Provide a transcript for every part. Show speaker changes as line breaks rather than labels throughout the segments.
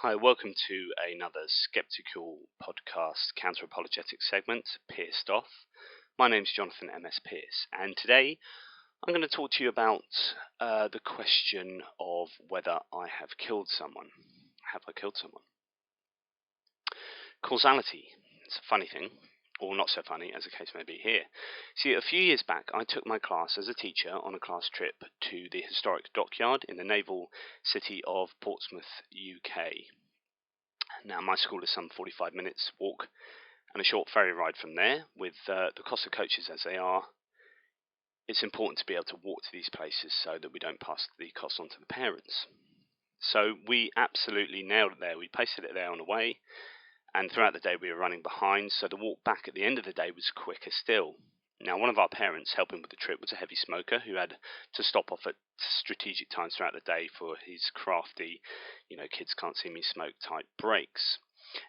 Hi, welcome to another Skepticule Podcast counter-apologetic segment, Pearced Off. My name's Jonathan M.S. Pearce, and today I'm going to talk to you about the question of whether I have killed someone. Have I killed someone? Causality. It's a funny thing, or not so funny, as the case may be here. See, a few years back, I took my class as a teacher on a class trip to the historic dockyard in the naval city of Portsmouth, UK. Now, my school is some 45 minutes walk and a short ferry ride from there. With the cost of coaches as they are, it's important to be able to walk to these places so that we don't pass the cost on to the parents. So we absolutely nailed it there. We pasted it there on the way, and throughout the day we were running behind, so the walk back at the end of the day was quicker still. Now, one of our parents helping with the trip was a heavy smoker who had to stop off at strategic times throughout the day for his crafty, kids can't see me smoke type breaks.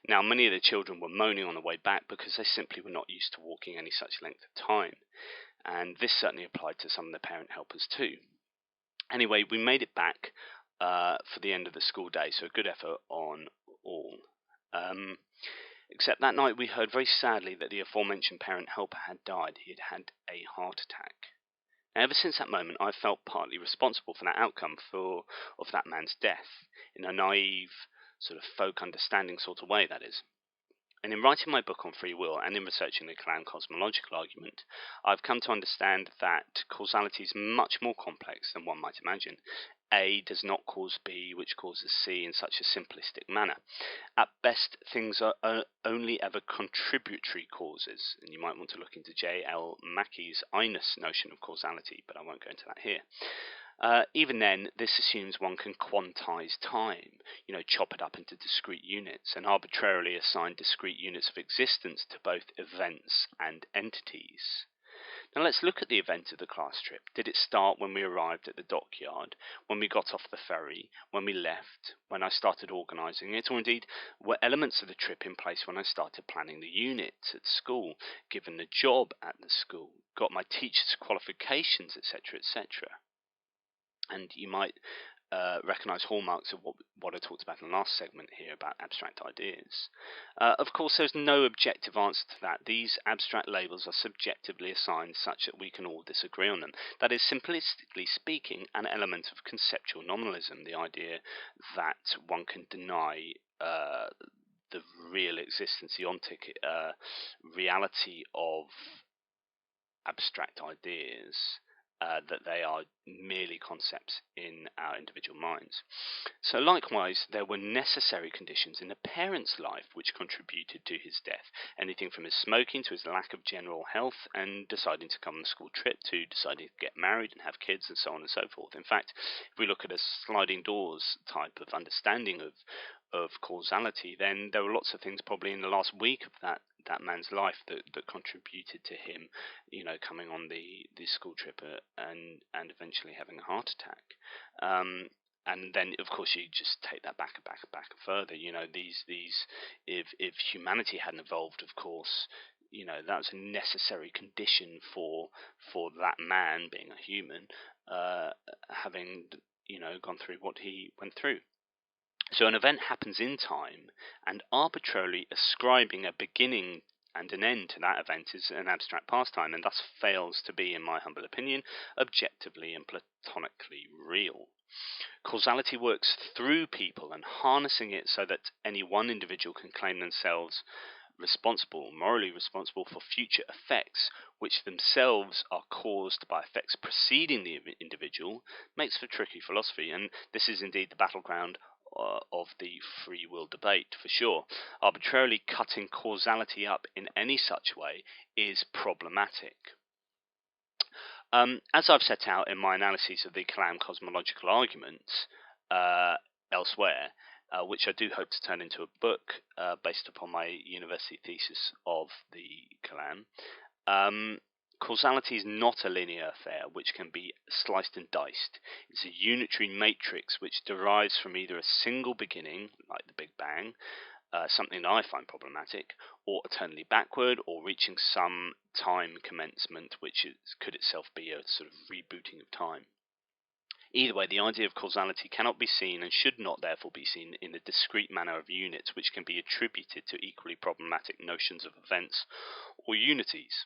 Now, many of the children were moaning on the way back because they simply were not used to walking any such length of time. And this certainly applied to some of the parent helpers too. Anyway, we made it back for the end of the school day, so a good effort on all. Except that night we heard very sadly that the aforementioned parent helper had died. He had had a heart attack. Now, ever since that moment, I've felt partly responsible for that outcome of that man's death, in a naive, sort of folk understanding sort of way, that is. And in writing my book on free will and in researching the clown cosmological argument, I've come to understand that causality is much more complex than one might imagine. A does not cause B, which causes C in such a simplistic manner. At best, things are only ever contributory causes, and you might want to look into J.L. Mackey's Inus notion of causality, but I won't go into that here. Even then, this assumes one can quantize time, chop it up into discrete units, and arbitrarily assign discrete units of existence to both events and entities. Now let's look at the event of the class trip. Did it start when we arrived at the dockyard, when we got off the ferry, when we left, when I started organising it, or indeed were elements of the trip in place when I started planning the units at school, given the job at the school, got my teacher's qualifications, etc., etc.? And you might recognise hallmarks of what I talked about in the last segment here about abstract ideas. Of course, there's no objective answer to that. These abstract labels are subjectively assigned such that we can all disagree on them. That is, simplistically speaking, an element of conceptual nominalism, the idea that one can deny the real existence, the ontic reality of abstract ideas, that they are merely concepts in our individual minds. So likewise, there were necessary conditions in a parent's life which contributed to his death. Anything from his smoking to his lack of general health and deciding to come on a school trip to deciding to get married and have kids and so on and so forth. In fact, if we look at a sliding doors type of understanding of causality, then there were lots of things probably in the last week of that man's life that contributed to him, coming on the school trip and eventually having a heart attack. And then, of course, you just take that back further. If humanity hadn't evolved, of course, that's a necessary condition for that man, being a human, having gone through what he went through. So an event happens in time, and arbitrarily ascribing a beginning and an end to that event is an abstract pastime, and thus fails to be, in my humble opinion, objectively and platonically real. Causality works through people, and harnessing it so that any one individual can claim themselves morally responsible for future effects, which themselves are caused by effects preceding the individual, makes for tricky philosophy, and this is indeed the battleground of the free will debate, for sure. Arbitrarily cutting causality up in any such way is problematic. As I've set out in my analyses of the clown cosmological arguments elsewhere, which I do hope to turn into a book based upon my university thesis of the clown, causality is not a linear affair which can be sliced and diced. It's a unitary matrix which derives from either a single beginning, like the Big Bang, something that I find problematic, or eternally backward, or reaching some time commencement which could itself be a sort of rebooting of time. Either way, the idea of causality cannot be seen and should not therefore be seen in the discrete manner of units which can be attributed to equally problematic notions of events or unities.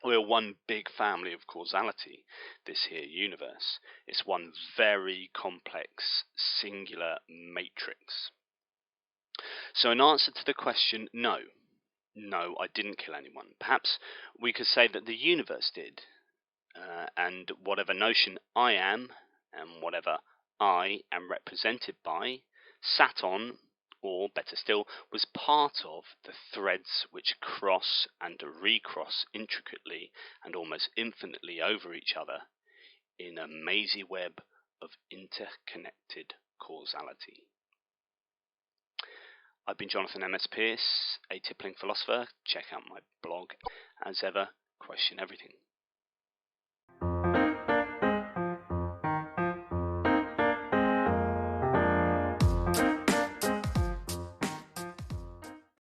We're one big family of causality, this here universe. It's one very complex, singular matrix. So in answer to the question, no, I didn't kill anyone. Perhaps we could say that the universe did, and whatever notion I am, and whatever I am represented by, sat on, or better still, was part of the threads which cross and recross intricately and almost infinitely over each other in a mazy web of interconnected causality. I've been Jonathan M.S. Pearce, a tippling philosopher. Check out my blog. As ever, question everything.